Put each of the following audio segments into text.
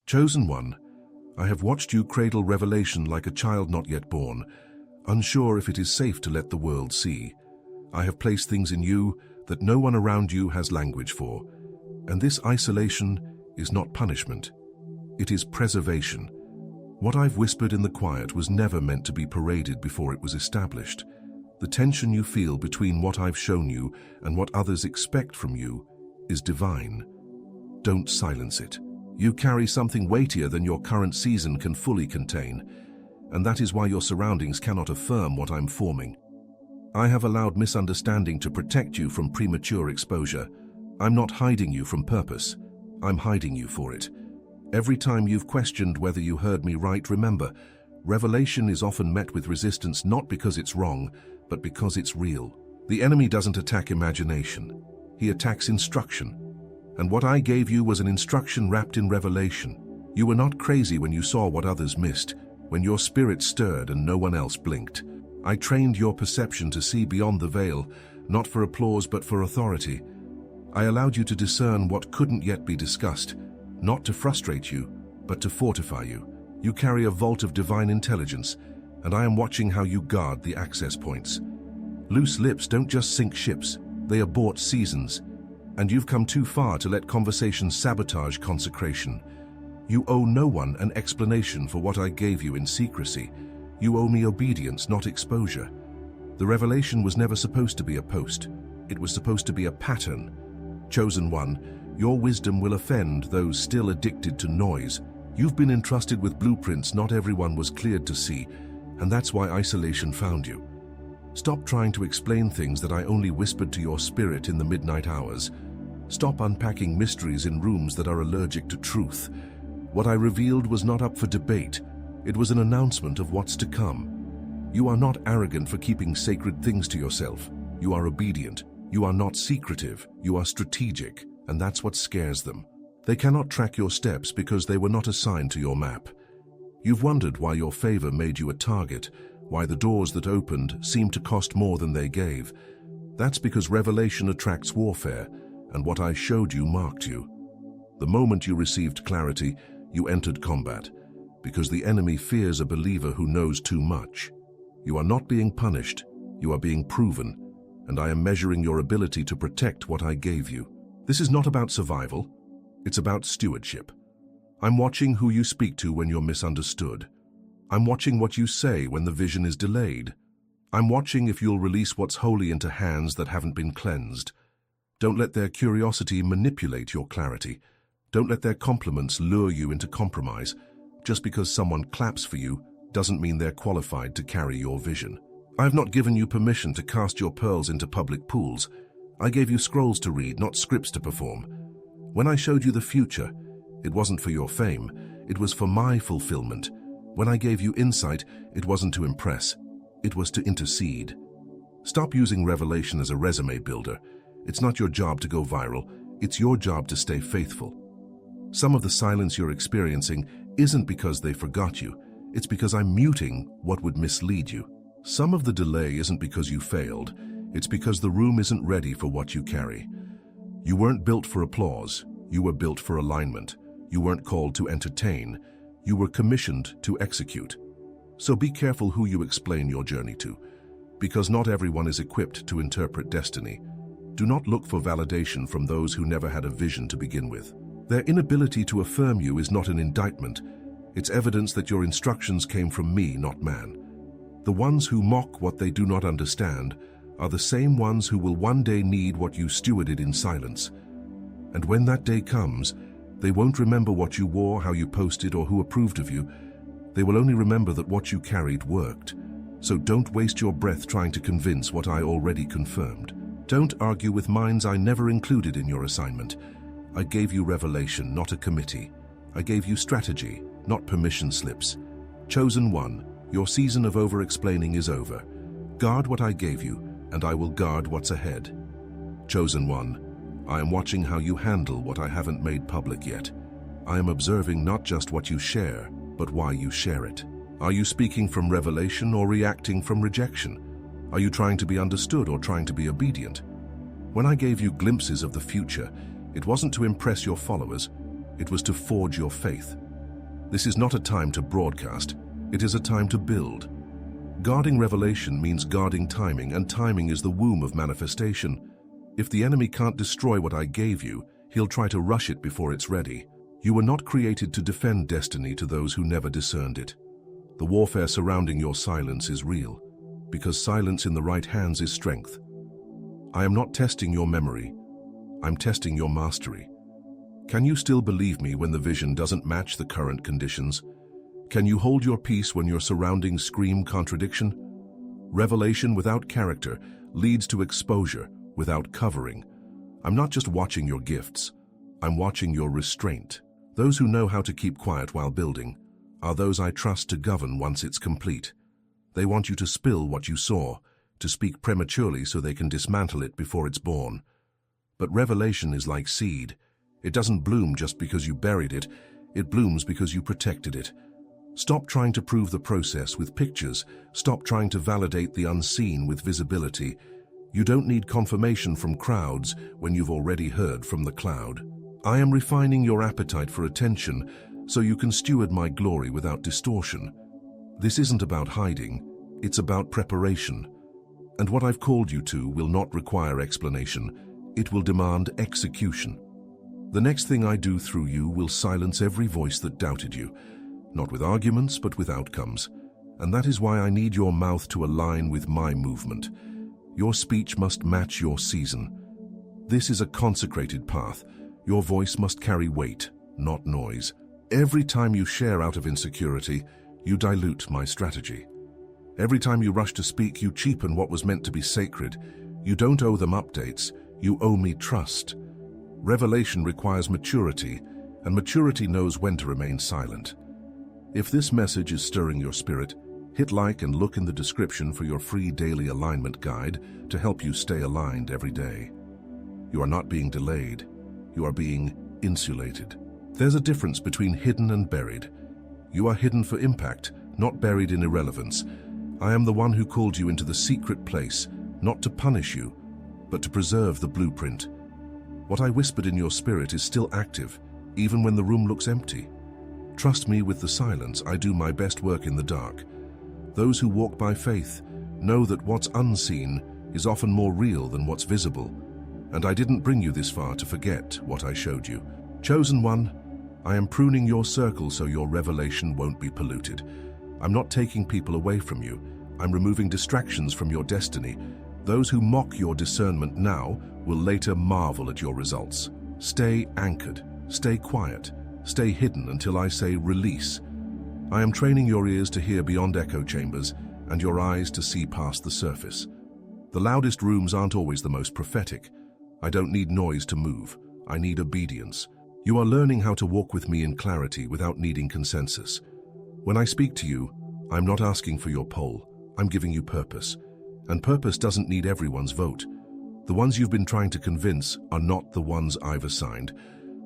Chosen One, I have watched you cradle revelation like a child not yet born, unsure if it is safe to let the world see. I have placed things in you that no one around you has language for, and this isolation is not punishment. It is preservation. What I've whispered in the quiet was never meant to be paraded before it was established. The tension you feel between what I've shown you and what others expect from you is divine. Don't silence it. You carry something weightier than your current season can fully contain, and that is why your surroundings cannot affirm what I'm forming. I have allowed misunderstanding to protect you from premature exposure. I'm not hiding you from purpose. I'm hiding you for it. Every time you've questioned whether you heard me right, remember, revelation is often met with resistance not because it's wrong, but because it's real. The enemy doesn't attack imagination. He attacks instruction. And what I gave you was an instruction wrapped in revelation. You were not crazy when you saw what others missed, when your spirit stirred and no one else blinked. I trained your perception to see beyond the veil, not for applause but for authority. I allowed you to discern what couldn't yet be discussed, not to frustrate you, but to fortify you. You carry a vault of divine intelligence, and I am watching how you guard the access points. Loose lips don't just sink ships, they abort seasons. And you've come too far to let conversation sabotage consecration. You owe no one an explanation for what I gave you in secrecy. You owe me obedience, not exposure. The revelation was never supposed to be a post. It was supposed to be a pattern. Chosen One, your wisdom will offend those still addicted to noise. You've been entrusted with blueprints not everyone was cleared to see, and that's why isolation found you. Stop trying to explain things that I only whispered to your spirit in the midnight hours. Stop unpacking mysteries in rooms that are allergic to truth. What I revealed was not up for debate. It was an announcement of what's to come. You are not arrogant for keeping sacred things to yourself. You are obedient. You are not secretive. You are strategic, and that's what scares them. They cannot track your steps because they were not assigned to your map. You've wondered why your favor made you a target, why the doors that opened seemed to cost more than they gave. That's because revelation attracts warfare, and what I showed you marked you. The moment you received clarity, you entered combat, because the enemy fears a believer who knows too much. You are not being punished, you are being proven, and I am measuring your ability to protect what I gave you. This is not about survival, it's about stewardship. I'm watching who you speak to when you're misunderstood. I'm watching what you say when the vision is delayed. I'm watching if you'll release what's holy into hands that haven't been cleansed. Don't let their curiosity manipulate your clarity. Don't let their compliments lure you into compromise. Just because someone claps for you doesn't mean they're qualified to carry your vision. I have not given you permission to cast your pearls into public pools. I gave you scrolls to read, not scripts to perform. When I showed you the future, it wasn't for your fame, it was for my fulfillment. When I gave you insight, it wasn't to impress, it was to intercede. Stop using revelation as a resume builder. It's not your job to go viral, it's your job to stay faithful. Some of the silence you're experiencing isn't because they forgot you, it's because I'm muting what would mislead you. Some of the delay isn't because you failed, it's because the room isn't ready for what you carry. You weren't built for applause, you were built for alignment. You weren't called to entertain, you were commissioned to execute. So be careful who you explain your journey to, because not everyone is equipped to interpret destiny. Do not look for validation from those who never had a vision to begin with. Their inability to affirm you is not an indictment, it's evidence that your instructions came from me, not man. The ones who mock what they do not understand are the same ones who will one day need what you stewarded in silence. And when that day comes, they won't remember what you wore, how you posted, or who approved of you. They will only remember that what you carried worked. So don't waste your breath trying to convince what I already confirmed. Don't argue with minds I never included in your assignment. I gave you revelation, not a committee. I gave you strategy, not permission slips. Chosen One, your season of over-explaining is over. Guard what I gave you, and I will guard what's ahead. Chosen One, I am watching how you handle what I haven't made public yet. I am observing not just what you share, but why you share it. Are you speaking from revelation or reacting from rejection? Are you trying to be understood or trying to be obedient? When I gave you glimpses of the future, it wasn't to impress your followers, it was to forge your faith. This is not a time to broadcast, it is a time to build. Guarding revelation means guarding timing, and timing is the womb of manifestation. If the enemy can't destroy what I gave you, he'll try to rush it before it's ready. You were not created to defend destiny to those who never discerned it. The warfare surrounding your silence is real, because silence in the right hands is strength. I am not testing your memory, I'm testing your mastery. Can you still believe me when the vision doesn't match the current conditions? Can you hold your peace when your surroundings scream contradiction? Revelation without character leads to exposure without covering. I'm not just watching your gifts, I'm watching your restraint. Those who know how to keep quiet while building are those I trust to govern once it's complete. They want you to spill what you saw, to speak prematurely so they can dismantle it before it's born. But revelation is like seed. It doesn't bloom just because you buried it, it blooms because you protected it. Stop trying to prove the process with pictures. Stop trying to validate the unseen with visibility. You don't need confirmation from crowds when you've already heard from the cloud. I am refining your appetite for attention so you can steward my glory without distortion. This isn't about hiding, it's about preparation. And what I've called you to will not require explanation, it will demand execution. The next thing I do through you will silence every voice that doubted you, not with arguments but with outcomes. And that is why I need your mouth to align with my movement. Your speech must match your season. This is a consecrated path. Your voice must carry weight, not noise. Every time you share out of insecurity, you dilute my strategy. Every time you rush to speak, you cheapen what was meant to be sacred. You don't owe them updates, you owe me trust. Revelation requires maturity, and maturity knows when to remain silent. If this message is stirring your spirit, hit like and look in the description for your free daily alignment guide to help you stay aligned every day. You are not being delayed, you are being insulated. There's a difference between hidden and buried. You are hidden for impact, not buried in irrelevance. I am the one who called you into the secret place, not to punish you, but to preserve the blueprint. What I whispered in your spirit is still active, even when the room looks empty. Trust me with the silence, I do my best work in the dark. Those who walk by faith know that what's unseen is often more real than what's visible. And I didn't bring you this far to forget what I showed you. Chosen one, I am pruning your circle so your revelation won't be polluted. I'm not taking people away from you. I'm removing distractions from your destiny. Those who mock your discernment now will later marvel at your results. Stay anchored, stay quiet, stay hidden until I say release. I am training your ears to hear beyond echo chambers and your eyes to see past the surface. The loudest rooms aren't always the most prophetic. I don't need noise to move. I need obedience. You are learning how to walk with me in clarity without needing consensus. When I speak to you, I'm not asking for your poll. I'm giving you purpose. And purpose doesn't need everyone's vote. The ones you've been trying to convince are not the ones I've assigned.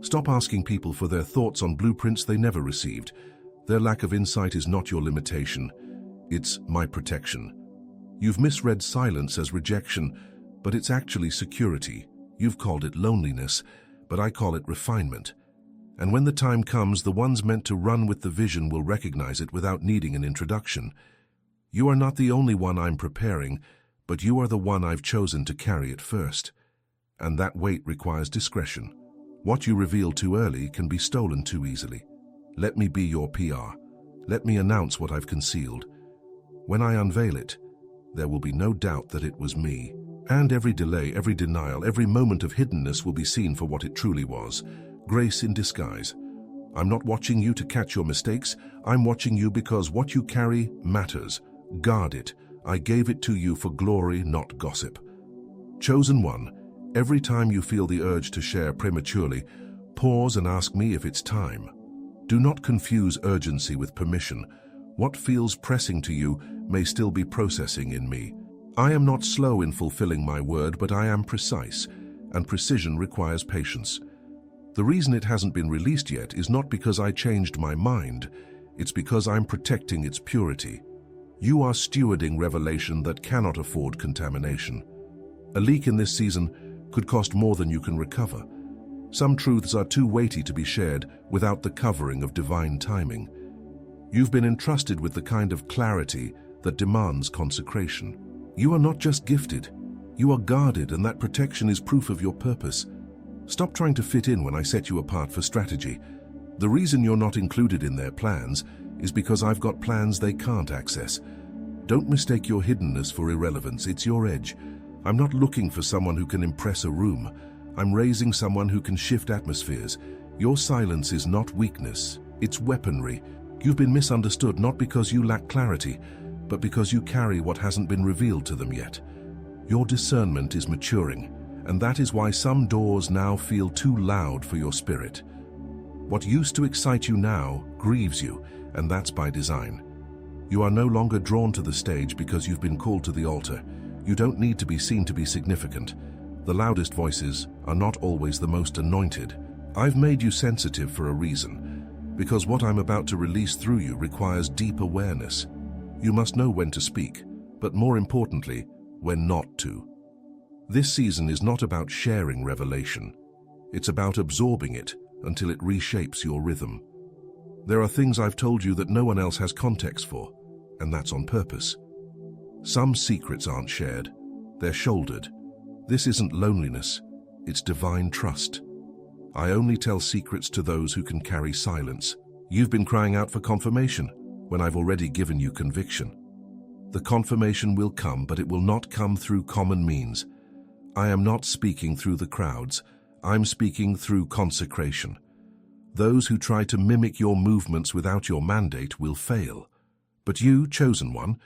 Stop asking people for their thoughts on blueprints they never received. Their lack of insight is not your limitation. It's my protection. You've misread silence as rejection, but it's actually security. You've called it loneliness, but I call it refinement. And when the time comes, the ones meant to run with the vision will recognize it without needing an introduction. You are not the only one I'm preparing, but you are the one I've chosen to carry it first. And that weight requires discretion. What you reveal too early can be stolen too easily. Let me be your PR. Let me announce what I've concealed. When I unveil it, there will be no doubt that it was me. And every delay, every denial, every moment of hiddenness will be seen for what it truly was. Grace in disguise. I'm not watching you to catch your mistakes. I'm watching you because what you carry matters. Guard it. I gave it to you for glory, not gossip. Chosen one, every time you feel the urge to share prematurely, pause and ask me if it's time. Do not confuse urgency with permission. What feels pressing to you may still be processing in me. I am not slow in fulfilling my word, but I am precise, and precision requires patience. The reason it hasn't been released yet is not because I changed my mind. It's because I'm protecting its purity. You are stewarding revelation that cannot afford contamination. A leak in this season could cost more than you can recover. Some truths are too weighty to be shared without the covering of divine timing. You've been entrusted with the kind of clarity that demands consecration. You are not just gifted, you are guarded, and that protection is proof of your purpose. Stop trying to fit in when I set you apart for strategy. The reason you're not included in their plans is because I've got plans they can't access. Don't mistake your hiddenness for irrelevance, it's your edge. I'm not looking for someone who can impress a room. I'm raising someone who can shift atmospheres. Your silence is not weakness, it's weaponry. You've been misunderstood not because you lack clarity, but because you carry what hasn't been revealed to them yet. Your discernment is maturing, and that is why some doors now feel too loud for your spirit. What used to excite you now grieves you, and that's by design. You are no longer drawn to the stage because you've been called to the altar. You don't need to be seen to be significant. The loudest voices are not always the most anointed. I've made you sensitive for a reason, because what I'm about to release through you requires deep awareness. You must know when to speak, but more importantly, when not to. This season is not about sharing revelation. It's about absorbing it until it reshapes your rhythm. There are things I've told you that no one else has context for, and that's on purpose. Some secrets aren't shared, they're shouldered. This isn't loneliness, it's divine trust. I only tell secrets to those who can carry silence. You've been crying out for confirmation when I've already given you conviction. The confirmation will come, but it will not come through common means. I am not speaking through the crowds, I'm speaking through consecration. Those who try to mimic your movements without your mandate will fail. But you, chosen one,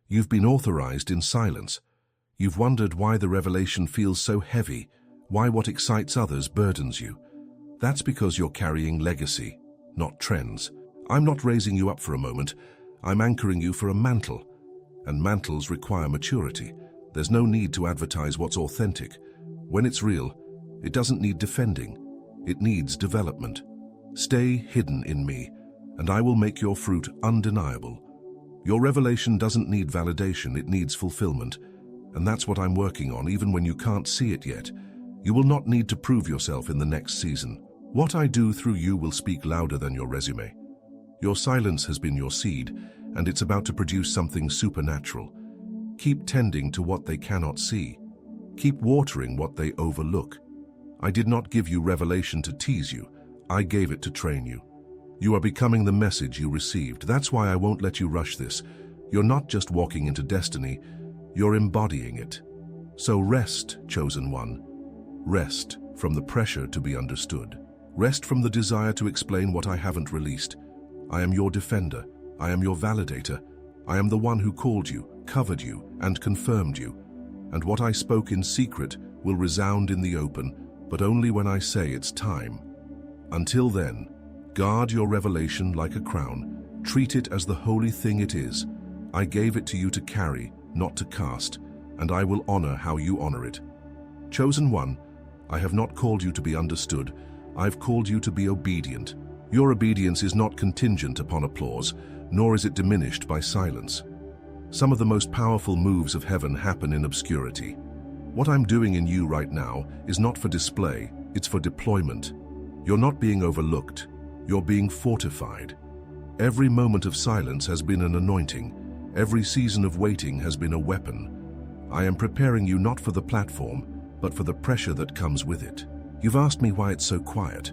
you've been authorized in silence. You've wondered why the revelation feels so heavy, why what excites others burdens you. That's because you're carrying legacy, not trends. I'm not raising you up for a moment, I'm anchoring you for a mantle. And mantles require maturity. There's no need to advertise what's authentic. When it's real, it doesn't need defending. It needs development. Stay hidden in me, and I will make your fruit undeniable. Your revelation doesn't need validation, it needs fulfillment. And that's what I'm working on, even when you can't see it yet. You will not need to prove yourself in the next season. What I do through you will speak louder than your resume. Your silence has been your seed, and it's about to produce something supernatural. Keep tending to what they cannot see. Keep watering what they overlook. I did not give you revelation to tease you. I gave it to train you. You are becoming the message you received. That's why I won't let you rush this. You're not just walking into destiny, you're embodying it. So rest, chosen one. Rest from the pressure to be understood. Rest from the desire to explain what I haven't released. I am your defender. I am your validator. I am the one who called you, covered you, and confirmed you. And what I spoke in secret will resound in the open, but only when I say it's time. Until then, guard your revelation like a crown. Treat it as the holy thing it is. I gave it to you to carry, not to cast, and I will honor how you honor it. Chosen one, I have not called you to be understood. I've called you to be obedient. Your obedience is not contingent upon applause, nor is it diminished by silence. Some of the most powerful moves of heaven happen in obscurity. What I'm doing in you right now is not for display, it's for deployment. You're not being overlooked, you're being fortified. Every moment of silence has been an anointing. Every season of waiting has been a weapon. I am preparing you not for the platform, but for the pressure that comes with it. You've asked me why it's so quiet,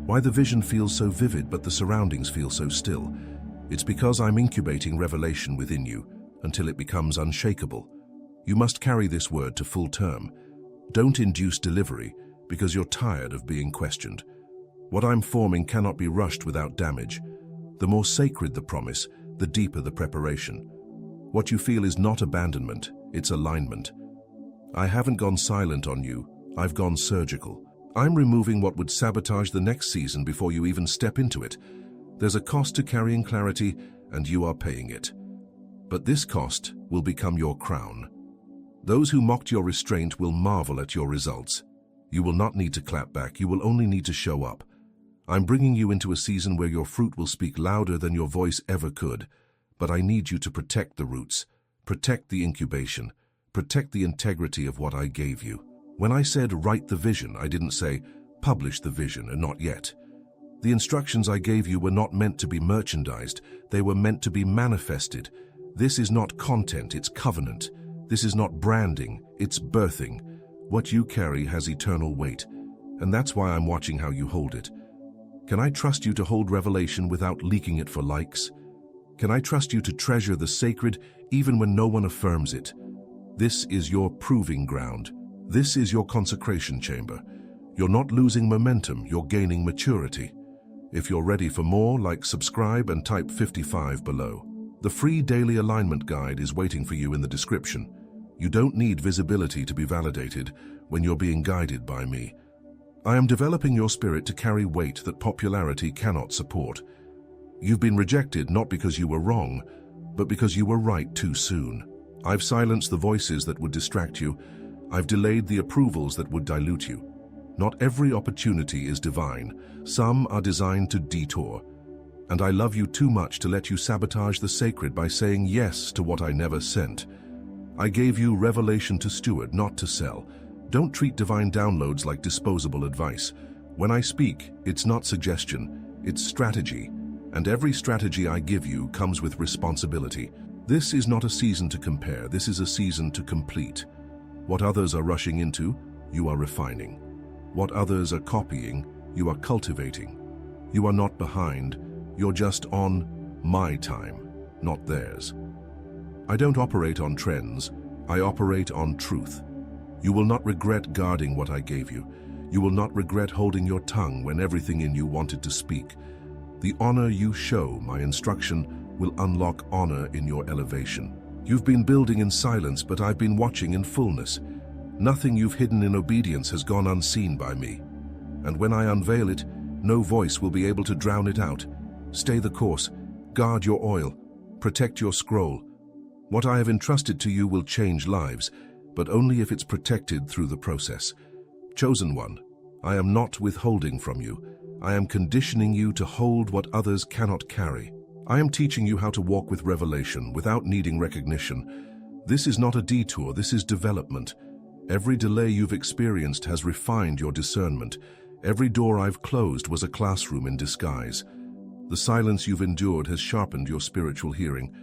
why the vision feels so vivid but the surroundings feel so still. It's because I'm incubating revelation within you until it becomes unshakable. You must carry this word to full term. Don't induce delivery because you're tired of being questioned. What I'm forming cannot be rushed without damage. The more sacred the promise, the deeper the preparation. What you feel is not abandonment, it's alignment. I haven't gone silent on you, I've gone surgical. I'm removing what would sabotage the next season before you even step into it. There's a cost to carrying clarity, and you are paying it. But this cost will become your crown. Those who mocked your restraint will marvel at your results. You will not need to clap back, you will only need to show up. I'm bringing you into a season where your fruit will speak louder than your voice ever could. But I need you to protect the roots, protect the incubation, protect the integrity of what I gave you. When I said write the vision, I didn't say published the vision, and not yet. The instructions I gave you were not meant to be merchandised. They were meant to be manifested. This is not content, it's covenant. This is not branding, it's birthing. What you carry has eternal weight, and that's why I'm watching how you hold it. Can I trust you to hold revelation without leaking it for likes? Can I trust you to treasure the sacred even when no one affirms it? This is your proving ground. This is your consecration chamber. You're not losing momentum, you're gaining maturity. If you're ready for more, like, subscribe, and type 55 below. The free daily alignment guide is waiting for you in the description. You don't need visibility to be validated when you're being guided by me. I am developing your spirit to carry weight that popularity cannot support. You've been rejected not because you were wrong, but because you were right too soon. I've silenced the voices that would distract you. I've delayed the approvals that would dilute you. Not every opportunity is divine. Some are designed to detour. And I love you too much to let you sabotage the sacred by saying yes to what I never sent. I gave you revelation to steward, not to sell. Don't treat divine downloads like disposable advice. When I speak, it's not suggestion, it's strategy. And every strategy I give you comes with responsibility. This is not a season to compare, this is a season to complete. What others are rushing into, you are refining. What others are copying, you are cultivating. You are not behind, you're just on my time, not theirs. I don't operate on trends, I operate on truth. You will not regret guarding what I gave you. You will not regret holding your tongue when everything in you wanted to speak. The honor you show my instruction will unlock honor in your elevation. You've been building in silence, but I've been watching in fullness. Nothing you've hidden in obedience has gone unseen by me. And when I unveil it, no voice will be able to drown it out. Stay the course, guard your oil, protect your scroll. What I have entrusted to you will change lives, but only if it's protected through the process. Chosen one, I am not withholding from you. I am conditioning you to hold what others cannot carry. I am teaching you how to walk with revelation without needing recognition. This is not a detour, this is development. Every delay you've experienced has refined your discernment. Every door I've closed was a classroom in disguise. The silence you've endured has sharpened your spiritual hearing.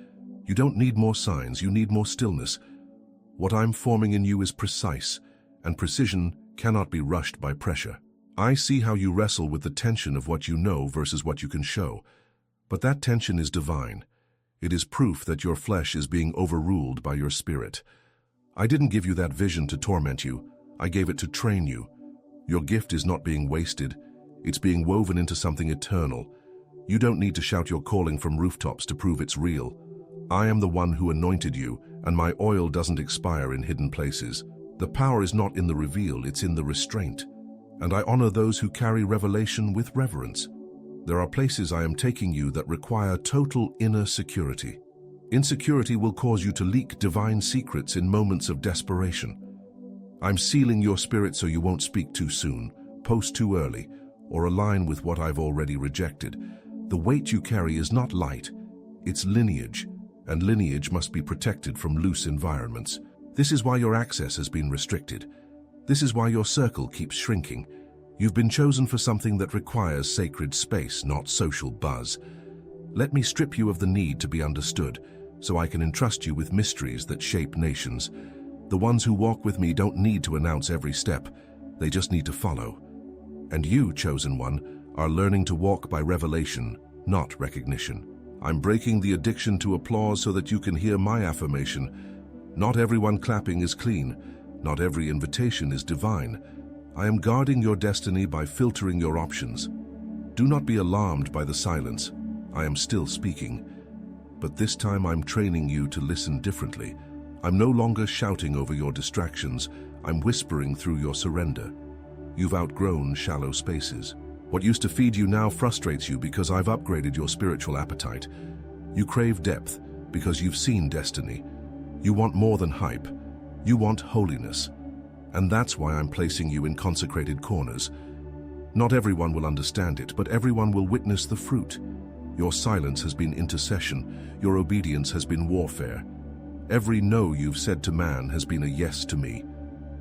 You don't need more signs, you need more stillness. What I'm forming in you is precise, and precision cannot be rushed by pressure. I see how you wrestle with the tension of what you know versus what you can show. But that tension is divine. It is proof that your flesh is being overruled by your spirit. I didn't give you that vision to torment you. I gave it to train you. Your gift is not being wasted. It's being woven into something eternal. You don't need to shout your calling from rooftops to prove it's real. I am the one who anointed you, and my oil doesn't expire in hidden places. The power is not in the reveal, it's in the restraint. And I honor those who carry revelation with reverence. There are places I am taking you that require total inner security. Insecurity will cause you to leak divine secrets in moments of desperation. I'm sealing your spirit so you won't speak too soon, post too early, or align with what I've already rejected. The weight you carry is not light, it's lineage, and lineage must be protected from loose environments. This is why your access has been restricted. This is why your circle keeps shrinking. You've been chosen for something that requires sacred space, not social buzz. Let me strip you of the need to be understood, so I can entrust you with mysteries that shape nations. The ones who walk with me don't need to announce every step, they just need to follow. And you, chosen one, are learning to walk by revelation, not recognition. I'm breaking the addiction to applause so that you can hear my affirmation. Not everyone clapping is clean, not every invitation is divine. I am guarding your destiny by filtering your options. Do not be alarmed by the silence. I am still speaking. But this time I'm training you to listen differently. I'm no longer shouting over your distractions. I'm whispering through your surrender. You've outgrown shallow spaces. What used to feed you now frustrates you because I've upgraded your spiritual appetite. You crave depth because you've seen destiny. You want more than hype. You want holiness. And that's why I'm placing you in consecrated corners. Not everyone will understand it, but everyone will witness the fruit. Your silence has been intercession. Your obedience has been warfare. Every no you've said to man has been a yes to me.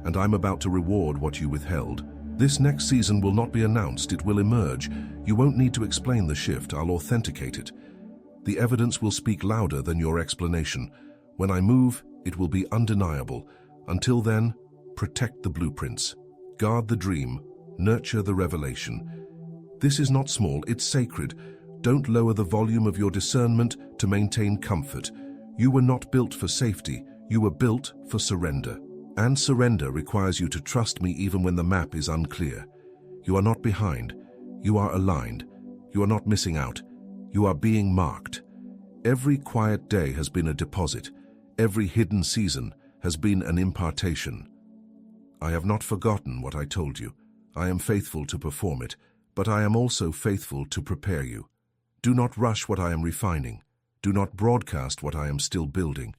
And I'm about to reward what you withheld. This next season will not be announced, it will emerge. You won't need to explain the shift, I'll authenticate it. The evidence will speak louder than your explanation. When I move, it will be undeniable. Until then, protect the blueprints. Guard the dream. Nurture the revelation. This is not small, it's sacred. Don't lower the volume of your discernment to maintain comfort. You were not built for safety, you were built for surrender. And surrender requires you to trust me even when the map is unclear. You are not behind, you are aligned. You are not missing out, you are being marked. Every quiet day has been a deposit. Every hidden season has been an impartation. I have not forgotten what I told you. I am faithful to perform it, but I am also faithful to prepare you. Do not rush what I am refining. Do not broadcast what I am still building.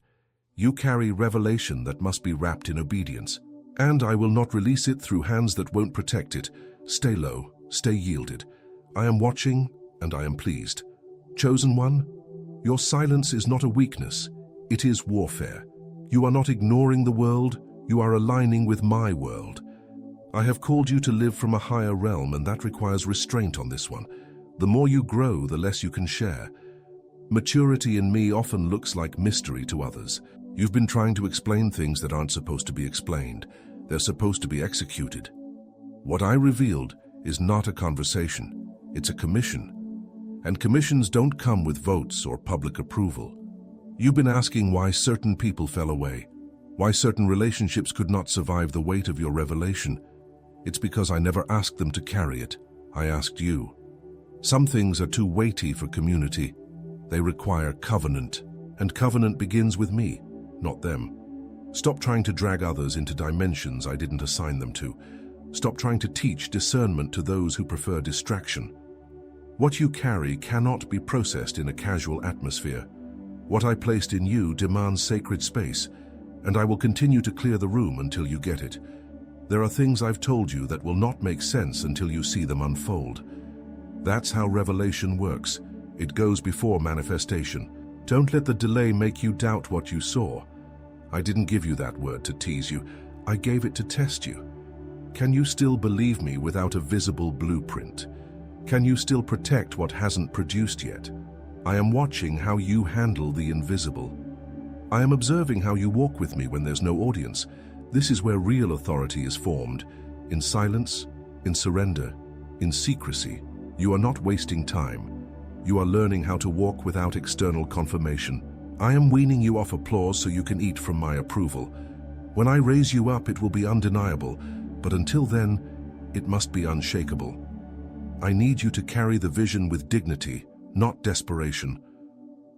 You carry revelation that must be wrapped in obedience, and I will not release it through hands that won't protect it. Stay low, stay yielded. I am watching, and I am pleased. Chosen one, your silence is not a weakness, it is warfare. You are not ignoring the world, you are aligning with my world. I have called you to live from a higher realm, and that requires restraint on this one. The more you grow, the less you can share. Maturity in me often looks like mystery to others. You've been trying to explain things that aren't supposed to be explained. They're supposed to be executed. What I revealed is not a conversation, it's a commission. And commissions don't come with votes or public approval. You've been asking why certain people fell away, why certain relationships could not survive the weight of your revelation. It's because I never asked them to carry it. I asked you. Some things are too weighty for community. They require covenant, and covenant begins with me, not them. Stop trying to drag others into dimensions I didn't assign them to. Stop trying to teach discernment to those who prefer distraction. What you carry cannot be processed in a casual atmosphere. What I placed in you demands sacred space, and I will continue to clear the room until you get it. There are things I've told you that will not make sense until you see them unfold. That's how revelation works. It goes before manifestation. Don't let the delay make you doubt what you saw. I didn't give you that word to tease you. I gave it to test you. Can you still believe me without a visible blueprint? Can you still protect what hasn't produced yet? I am watching how you handle the invisible. I am observing how you walk with me when there's no audience. This is where real authority is formed. In silence, in surrender, in secrecy. You are not wasting time. You are learning how to walk without external confirmation. I am weaning you off applause so you can eat from my approval. When I raise you up, it will be undeniable, but until then, it must be unshakable. I need you to carry the vision with dignity, not desperation.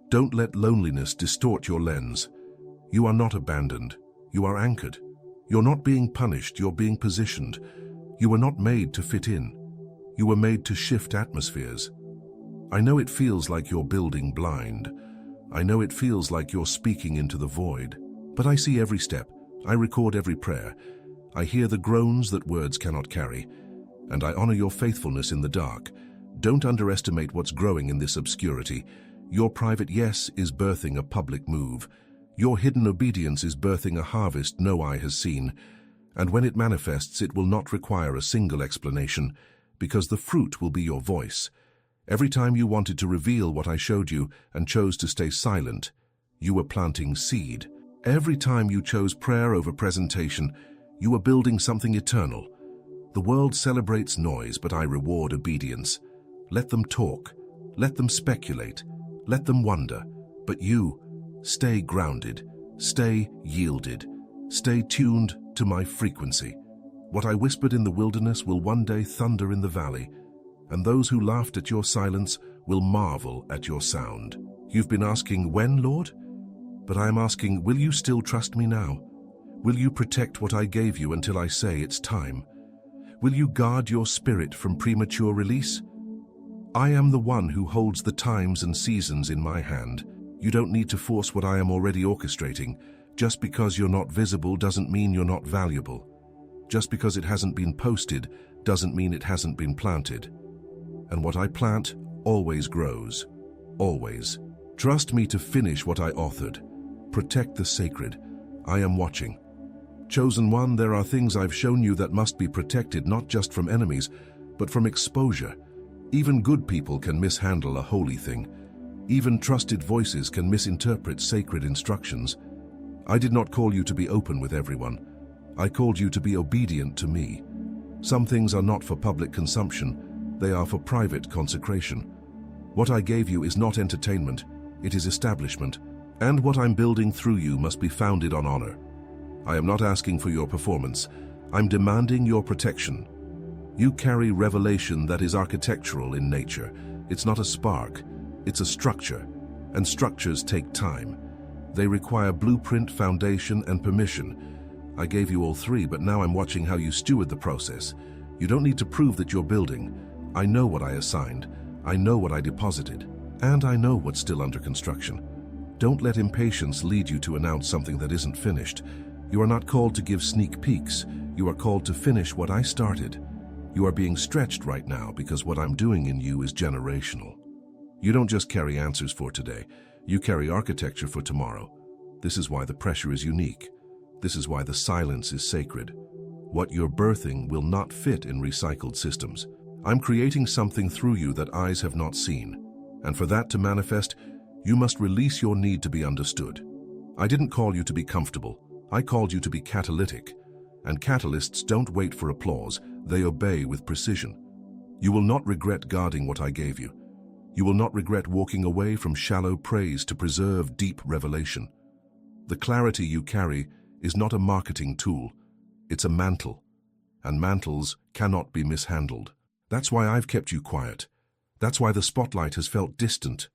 Don't let loneliness distort your lens. You are not abandoned. You are anchored. You're not being punished, you're being positioned. You were not made to fit in. You were made to shift atmospheres. I know it feels like you're building blind. I know it feels like you're speaking into the void. But I see every step. I record every prayer. I hear the groans that words cannot carry. And I honor your faithfulness in the dark. Don't underestimate what's growing in this obscurity. Your private yes is birthing a public move. Your hidden obedience is birthing a harvest no eye has seen. And when it manifests, it will not require a single explanation, because the fruit will be your voice. Every time you wanted to reveal what I showed you and chose to stay silent, you were planting seed. Every time you chose prayer over presentation, you were building something eternal. The world celebrates noise, but I reward obedience. Let them talk. Let them speculate. Let them wonder. But you, stay grounded. Stay yielded. Stay tuned to my frequency. What I whispered in the wilderness will one day thunder in the valley, and those who laughed at your silence will marvel at your sound. You've been asking, when, Lord? But I am asking, will you still trust me now? Will you protect what I gave you until I say it's time? Will you guard your spirit from premature release? I am the one who holds the times and seasons in my hand. You don't need to force what I am already orchestrating. Just because you're not visible doesn't mean you're not valuable. Just because it hasn't been posted doesn't mean it hasn't been planted. And what I plant always grows. Always. Trust me to finish what I authored. Protect the sacred. I am watching. Chosen One, there are things I've shown you that must be protected not just from enemies, but from exposure. Even good people can mishandle a holy thing. Even trusted voices can misinterpret sacred instructions. I did not call you to be open with everyone. I called you to be obedient to me. Some things are not for public consumption, they are for private consecration. What I gave you is not entertainment, it is establishment, and what I'm building through you must be founded on honor. I am not asking for your performance, I'm demanding your protection. You carry revelation that is architectural in nature. It's not a spark, it's a structure, and structures take time. They require blueprint, foundation, and permission. I gave you all three, but now I'm watching how you steward the process. You don't need to prove that you're building. I know what I assigned, I know what I deposited, and I know what's still under construction. Don't let impatience lead you to announce something that isn't finished. You are not called to give sneak peeks, you are called to finish what I started. You are being stretched right now because what I'm doing in you is generational. You don't just carry answers for today, you carry architecture for tomorrow. This is why the pressure is unique. This is why the silence is sacred. What you're birthing will not fit in recycled systems. I'm creating something through you that eyes have not seen. And for that to manifest, you must release your need to be understood. I didn't call you to be comfortable. I called you to be catalytic. And catalysts don't wait for applause, they obey with precision. You will not regret guarding what I gave you. You will not regret walking away from shallow praise to preserve deep revelation. The clarity you carry is not a marketing tool, it's a mantle, and mantles cannot be mishandled. That's why I've kept you quiet. That's why the spotlight has felt distant.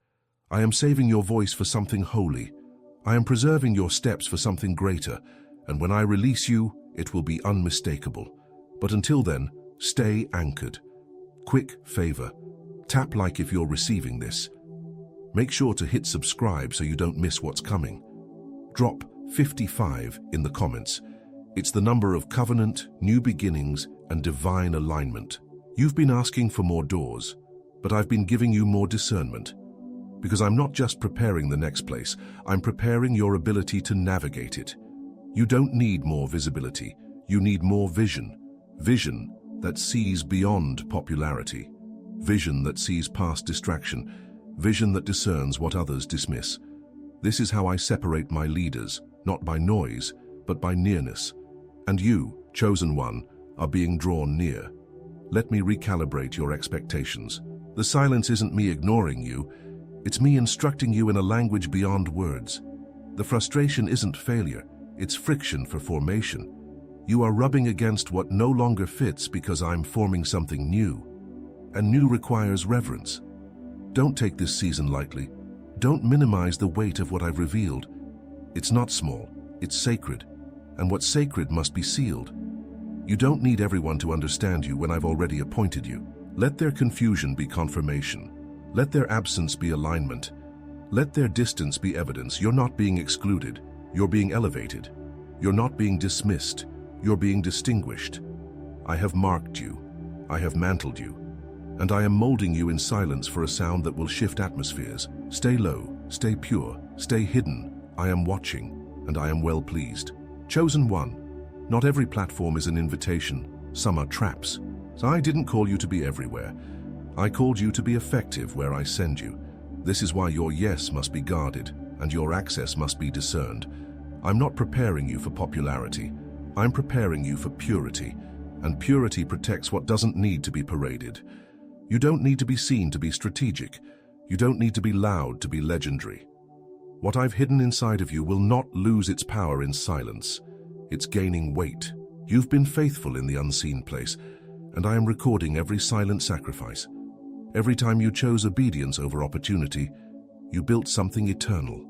I am saving your voice for something holy. I am preserving your steps for something greater, and when I release you, it will be unmistakable. But until then, stay anchored. Quick favor. Tap like if you're receiving this. Make sure to hit subscribe so you don't miss what's coming. Drop 55 in the comments. It's the number of covenant, new beginnings, and divine alignment. You've been asking for more doors, but I've been giving you more discernment. Because I'm not just preparing the next place, I'm preparing your ability to navigate it. You don't need more visibility, you need more vision. Vision that sees beyond popularity. Vision that sees past distraction. Vision that discerns what others dismiss. This is how I separate my leaders, not by noise, but by nearness. And you, Chosen One, are being drawn near. Let me recalibrate your expectations. The silence isn't me ignoring you, it's me instructing you in a language beyond words. The frustration isn't failure, it's friction for formation. You are rubbing against what no longer fits because I'm forming something new. And new requires reverence. Don't take this season lightly. Don't minimize the weight of what I've revealed. It's not small, it's sacred. And what's sacred must be sealed. You don't need everyone to understand you when I've already appointed you. Let their confusion be confirmation. Let their absence be alignment. Let their distance be evidence. You're not being excluded. You're being elevated. You're not being dismissed. You're being distinguished. I have marked you. I have mantled you. And I am molding you in silence for a sound that will shift atmospheres. Stay low, stay pure, stay hidden. I am watching, and I am well pleased. Chosen One. Not every platform is an invitation. Some are traps. So I didn't call you to be everywhere. I called you to be effective where I send you. This is why your yes must be guarded, and your access must be discerned. I'm not preparing you for popularity. I'm preparing you for purity, and purity protects what doesn't need to be paraded. You don't need to be seen to be strategic. You don't need to be loud to be legendary. What I've hidden inside of you will not lose its power in silence. It's gaining weight. You've been faithful in the unseen place, and I am recording every silent sacrifice. Every time you chose obedience over opportunity, you built something eternal.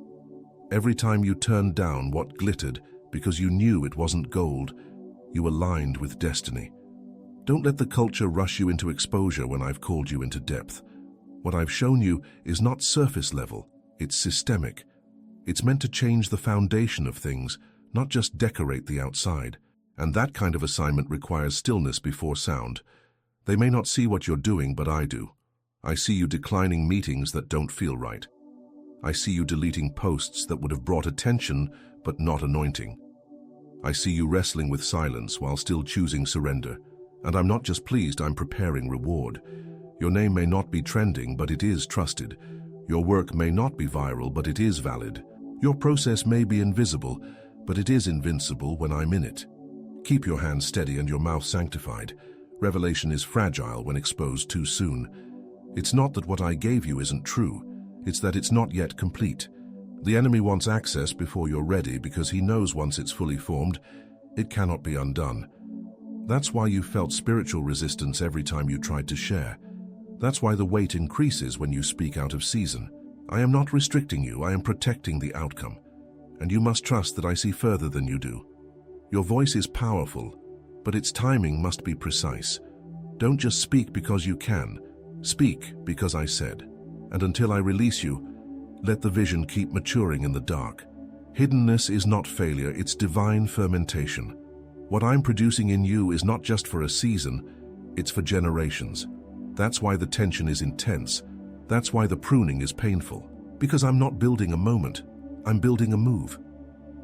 Every time you turned down what glittered because you knew it wasn't gold, you aligned with destiny. Don't let the culture rush you into exposure when I've called you into depth. What I've shown you is not surface level, it's systemic. It's meant to change the foundation of things, not just decorate the outside. And that kind of assignment requires stillness before sound. They may not see what you're doing, but I do. I see you declining meetings that don't feel right. I see you deleting posts that would have brought attention, but not anointing. I see you wrestling with silence while still choosing surrender. And I'm not just pleased, I'm preparing reward. Your name may not be trending, but it is trusted. Your work may not be viral, but it is valid. Your process may be invisible, but it is invincible when I'm in it. Keep your hands steady and your mouth sanctified. Revelation is fragile when exposed too soon. It's not that what I gave you isn't true. It's that it's not yet complete. The enemy wants access before you're ready because he knows once it's fully formed, it cannot be undone. That's why you felt spiritual resistance every time you tried to share. That's why the weight increases when you speak out of season. I am not restricting you, I am protecting the outcome. And you must trust that I see further than you do. Your voice is powerful, but its timing must be precise. Don't just speak because you can. Speak because I said. And until I release you, let the vision keep maturing in the dark. Hiddenness is not failure, it's divine fermentation. What I'm producing in you is not just for a season, it's for generations. That's why the tension is intense. That's why the pruning is painful. Because I'm not building a moment, I'm building a move.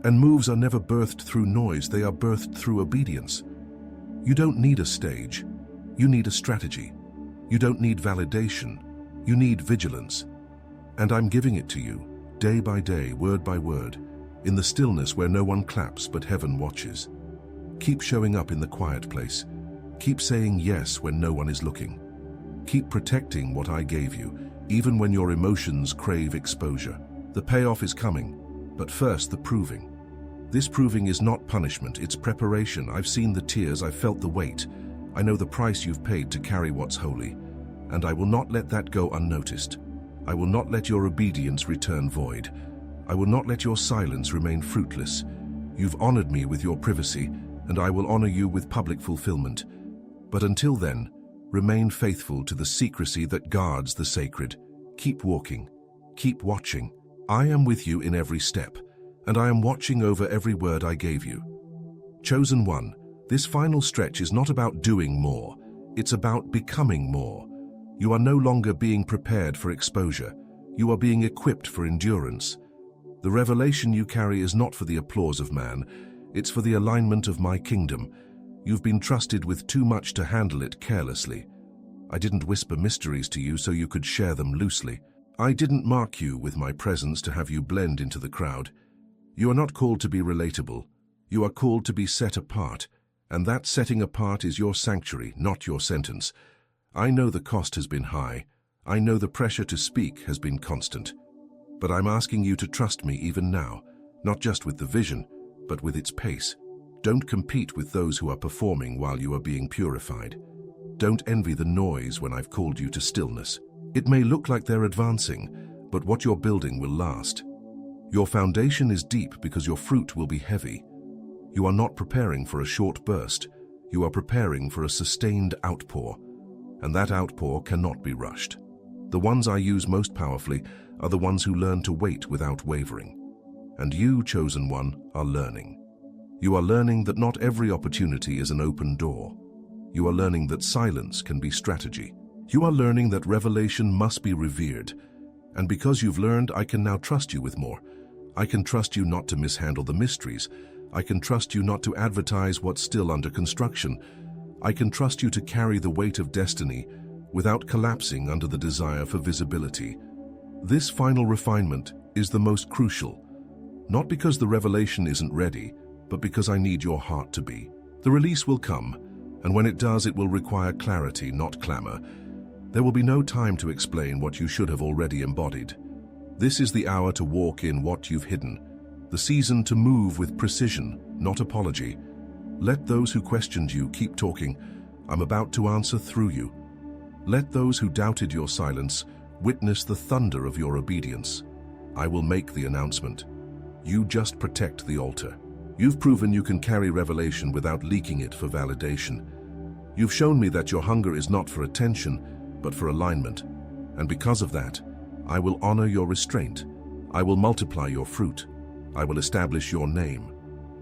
And moves are never birthed through noise, they are birthed through obedience. You don't need a stage, you need a strategy. You don't need validation, you need vigilance. And I'm giving it to you, day by day, word by word, in the stillness where no one claps but heaven watches. Keep showing up in the quiet place. Keep saying yes when no one is looking. Keep protecting what I gave you, even when your emotions crave exposure. The payoff is coming, but first the proving. This proving is not punishment, it's preparation. I've seen the tears, I've felt the weight. I know the price you've paid to carry what's holy, and I will not let that go unnoticed. I will not let your obedience return void. I will not let your silence remain fruitless. You've honored me with your privacy, and I will honor you with public fulfillment. But until then, remain faithful to the secrecy that guards the sacred. Keep walking. Keep watching. I am with you in every step, and I am watching over every word I gave you. Chosen one, this final stretch is not about doing more. It's about becoming more. You are no longer being prepared for exposure. You are being equipped for endurance. The revelation you carry is not for the applause of man. It's for the alignment of my kingdom. You've been trusted with too much to handle it carelessly. I didn't whisper mysteries to you so you could share them loosely. I didn't mark you with my presence to have you blend into the crowd. You are not called to be relatable. You are called to be set apart. And that setting apart is your sanctuary, not your sentence. I know the cost has been high. I know the pressure to speak has been constant. But I'm asking you to trust me even now, not just with the vision, but with its pace. Don't compete with those who are performing while you are being purified. Don't envy the noise when I've called you to stillness. It may look like they're advancing, but what you're building will last. Your foundation is deep because your fruit will be heavy. You are not preparing for a short burst. You are preparing for a sustained outpour. And that outpour cannot be rushed. The ones I use most powerfully are the ones who learn to wait without wavering. And you, chosen one, are learning. You are learning that not every opportunity is an open door. You are learning that silence can be strategy. You are learning that revelation must be revered. And because you've learned, I can now trust you with more. I can trust you not to mishandle the mysteries. I can trust you not to advertise what's still under construction. I can trust you to carry the weight of destiny without collapsing under the desire for visibility. This final refinement is the most crucial, not because the revelation isn't ready, but because I need your heart to be. The release will come, and when it does, it will require clarity, not clamor. There will be no time to explain what you should have already embodied. This is the hour to walk in what you've hidden, the season to move with precision, not apology. Let those who questioned you keep talking. I'm about to answer through you. Let those who doubted your silence witness the thunder of your obedience. I will make the announcement. You just protect the altar. You've proven you can carry revelation without leaking it for validation. You've shown me that your hunger is not for attention, but for alignment. And because of that, I will honor your restraint. I will multiply your fruit. I will establish your name,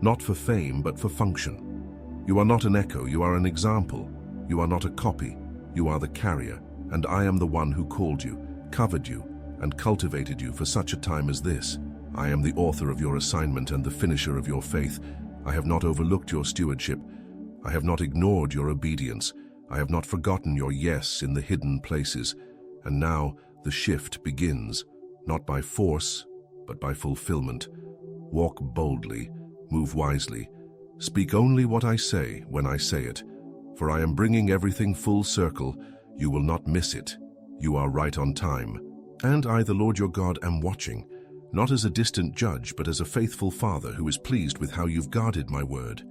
not for fame, but for function. You are not an echo, you are an example. You are not a copy, you are the carrier, and I am the one who called you, covered you, and cultivated you for such a time as this. I am the author of your assignment and the finisher of your faith. I have not overlooked your stewardship. I have not ignored your obedience. I have not forgotten your yes in the hidden places. And now the shift begins, not by force, but by fulfillment. Walk boldly, move wisely. Speak only what I say when I say it. For I am bringing everything full circle. You will not miss it. You are right on time. And I, the Lord your God, am watching, not as a distant judge, but as a faithful father who is pleased with how you've guarded my word.